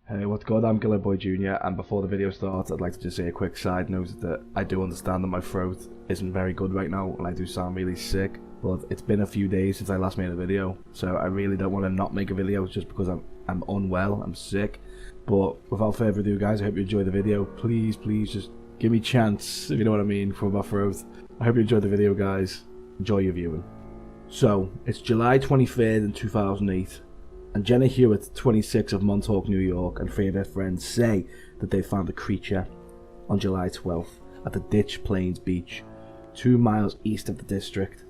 Hey, what's good? I'm Gilloboijr Jr. and before the video starts, I'd like to just say a quick side note that I do understand that my throat isn't very good right now and I do sound really sick, but it's been a few days since I last made a video, so I really don't want to not make a video just because I'm unwell, I'm sick. But without further ado, guys, I hope you enjoy the video. Please just give me a chance, if you know what I mean, for my throat. I hope you enjoyed the video, guys. Enjoy your viewing. So, it's July 23rd in 2008. And Jenna Hewitt, 26, of Montauk, New York, and 3 of her friends say that they found a creature on July 12th at the Ditch Plains Beach, 2 miles east of the district.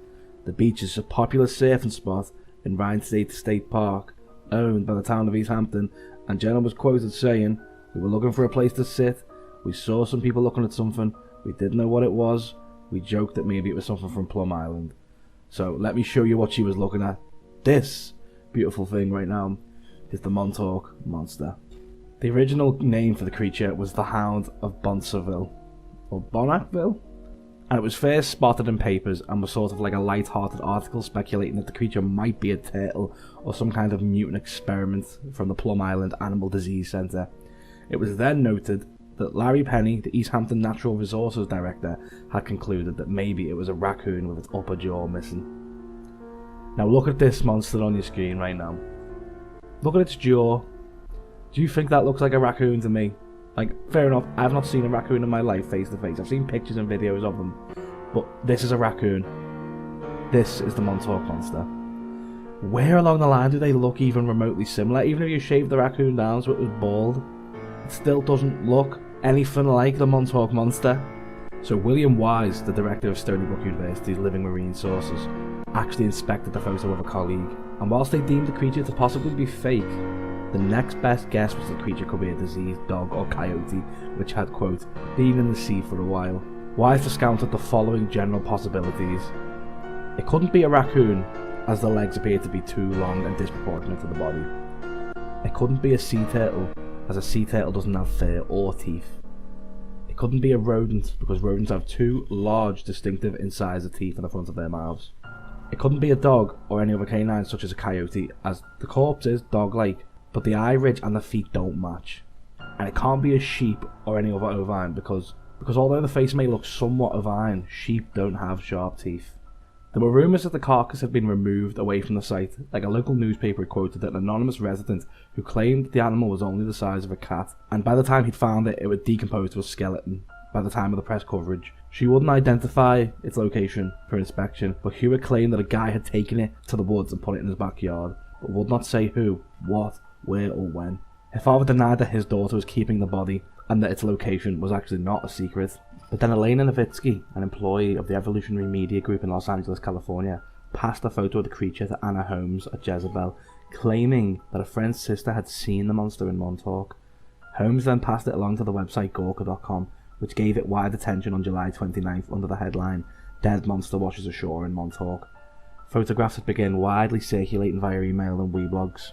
The beach is a popular surfing spot in Rhine State Park, owned by the town of East Hampton, and Jenna was quoted saying, "We were looking for a place to sit, we saw some people looking at something, we didn't know what it was, we joked that maybe it was something from Plum Island." So let me show you what she was looking at. This beautiful thing right now is the Montauk monster. The original name for the creature was the Hound of Bonsaville, or Bonacville, and it was first spotted in papers and was sort of like a light-hearted article speculating that the creature might be a turtle or some kind of mutant experiment from the Plum Island Animal Disease Center. It was then noted that Larry Penny, the East Hampton Natural Resources Director, had concluded that maybe it was a raccoon with its upper jaw missing. Now look at this monster on your screen right now. Look at its jaw. Do you think that looks like a raccoon to me? Like, fair enough, I've not seen a raccoon in my life face to face. I've seen pictures and videos of them. But this is a raccoon. This is the Montauk monster. Where along the line do they look even remotely similar? Even if you shave the raccoon down so it was bald, it still doesn't look anything like the Montauk monster. So William Wise, the director of Stony Brook University's Living Marine Sources, actually inspected the photo of a colleague, and whilst they deemed the creature to possibly be fake, the next best guess was the creature could be a diseased dog or coyote which had, quote, been in the sea for a while. Wise discounted the following general possibilities. It couldn't be a raccoon, as the legs appeared to be too long and disproportionate to the body. It couldn't be a sea turtle, as a sea turtle doesn't have fur or teeth. It couldn't be a rodent, because rodents have 2 large distinctive incisor teeth in the front of their mouths. It couldn't be a dog or any other canine such as a coyote, as the corpse is dog-like, but the eye ridge and the feet don't match. And it can't be a sheep or any other ovine because although the face may look somewhat ovine, sheep don't have sharp teeth. There were rumours that the carcass had been removed away from the site, like a local newspaper had quoted an anonymous resident who claimed that the animal was only the size of a cat, and by the time he'd found it, it would decompose to a skeleton by the time of the press coverage. She wouldn't identify its location for inspection, but Hewitt claimed that a guy had taken it to the woods and put it in his backyard, but would not say who, what, where or when. Her father denied that his daughter was keeping the body, and that its location was actually not a secret. But then Elena Nowitzki, an employee of the Evolutionary Media Group in Los Angeles, California, passed a photo of the creature to Anna Holmes at Jezebel, claiming that a friend's sister had seen the monster in Montauk. Holmes then passed it along to the website Gawker.com, which gave it wide attention on July 29th under the headline, "Dead Monster Washes Ashore in Montauk." Photographs had begun widely circulating via email and weblogs,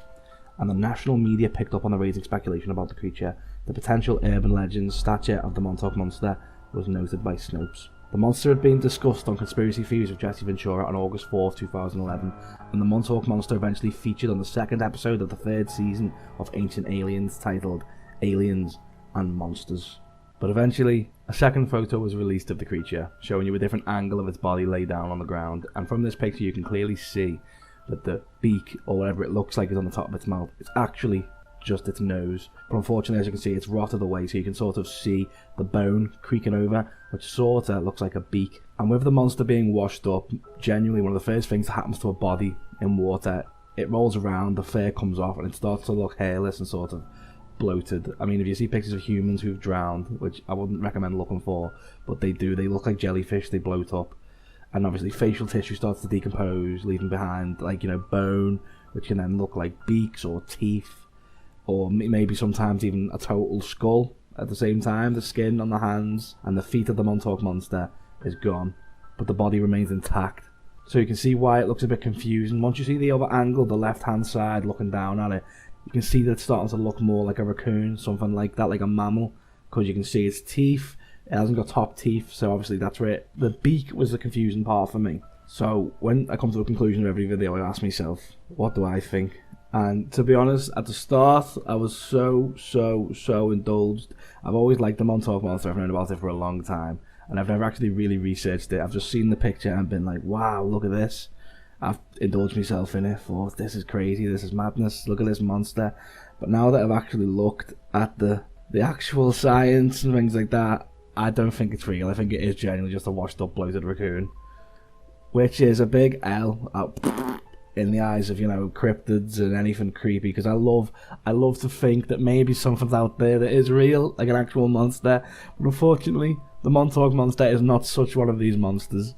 and the national media picked up on the raising speculation about the creature. The potential urban legend's stature of the Montauk monster was noted by Snopes. The monster had been discussed on Conspiracy Theories with Jesse Ventura on August 4th, 2011, and the Montauk monster eventually featured on the 2nd episode of the 3rd season of Ancient Aliens titled Aliens and Monsters. But eventually, a second photo was released of the creature, showing you a different angle of its body laid down on the ground, and from this picture you can clearly see that the beak, or whatever it looks like is on the top of its mouth, it's actually just its nose. But unfortunately, as you can see, it's rotted away, so you can sort of see the bone creaking over, which sort of looks like a beak. And with the monster being washed up, genuinely one of the first things that happens to a body in water, it rolls around, the fur comes off, and it starts to look hairless and sort of bloated. I mean, if you see pictures of humans who've drowned, which I wouldn't recommend looking for, but they do, they look like jellyfish, they bloat up. And obviously facial tissue starts to decompose, leaving behind, like, bone, which can then look like beaks or teeth, or maybe sometimes even a total skull. At the same time, the skin on the hands and the feet of the Montauk monster is gone, but the body remains intact. So you can see why it looks a bit confusing. Once you see the other angle, the left hand side looking down at it, you can see that it's starting to look more like a raccoon, something like that, like a mammal, because you can see its teeth. It hasn't got top teeth, so obviously that's where the beak was the confusing part for me. So when I come to the conclusion of every video, I ask myself, what do I think? And to be honest, at the start, I was so indulged. I've always liked the Montauk monster. I've known about it for a long time, and I've never actually really researched it. I've just seen the picture and been like, wow, look at this. I've indulged myself in it, thought, this is crazy, this is madness, look at this monster. But now that I've actually looked at the actual science and things like that, I don't think it's real. I think it is genuinely just a washed up bloated raccoon, which is a big L in the eyes of, you know, cryptids and anything creepy, because I love to think that maybe something's out there that is real, like an actual monster. But unfortunately, the Montauk monster is not such one of these monsters.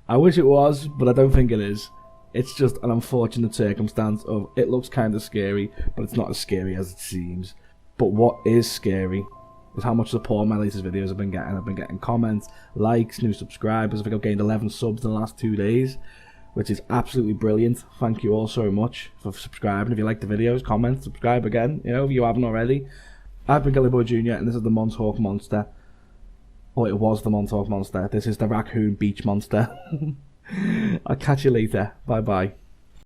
I wish it was, but I don't think it is. It's just an unfortunate circumstance of it looks kind of scary, but it's not as scary as it seems. But what is scary is how much support my latest videos have been getting. I've been getting comments, likes, new subscribers. I think I've gained 11 subs in the last 2 days, which is absolutely brilliant. Thank you all so much for subscribing. If you like the videos, comment, subscribe again, you know, if you haven't already. I've been Gilloboijr Jr. and this is the Montauk monster. Or it was the Montauk monster. This is the raccoon beach monster. I'll catch you later. Bye bye.